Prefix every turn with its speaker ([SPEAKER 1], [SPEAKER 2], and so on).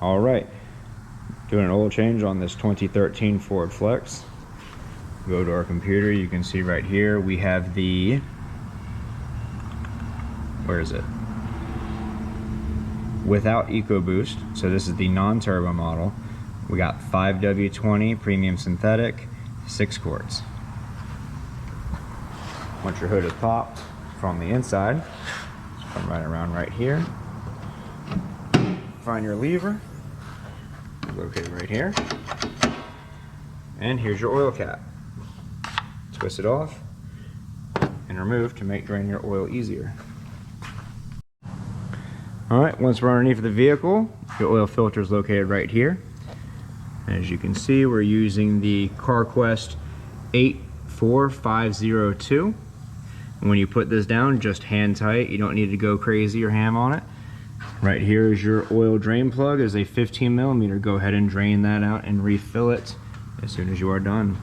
[SPEAKER 1] All right, doing an oil change on this 2013 Ford Flex. Go to our computer, you can see right here we have the, where is it? Without EcoBoost, so this is the non-turbo model. We got 5W20 premium synthetic, 6 quarts. Once your hood is popped from the inside, just come right around right here. Find your lever, located right here, and here's your oil cap. Twist it off and remove to make draining your oil easier. Alright, once we're underneath the vehicle, your oil filter is located right here. As you can see, we're using the CarQuest 84502. And when you put this down, just hand tight. You don't need to go crazy or ham on it. Right here is your oil drain plug. Is a 15 millimeter. Go ahead and drain that out and refill it as soon as you are done.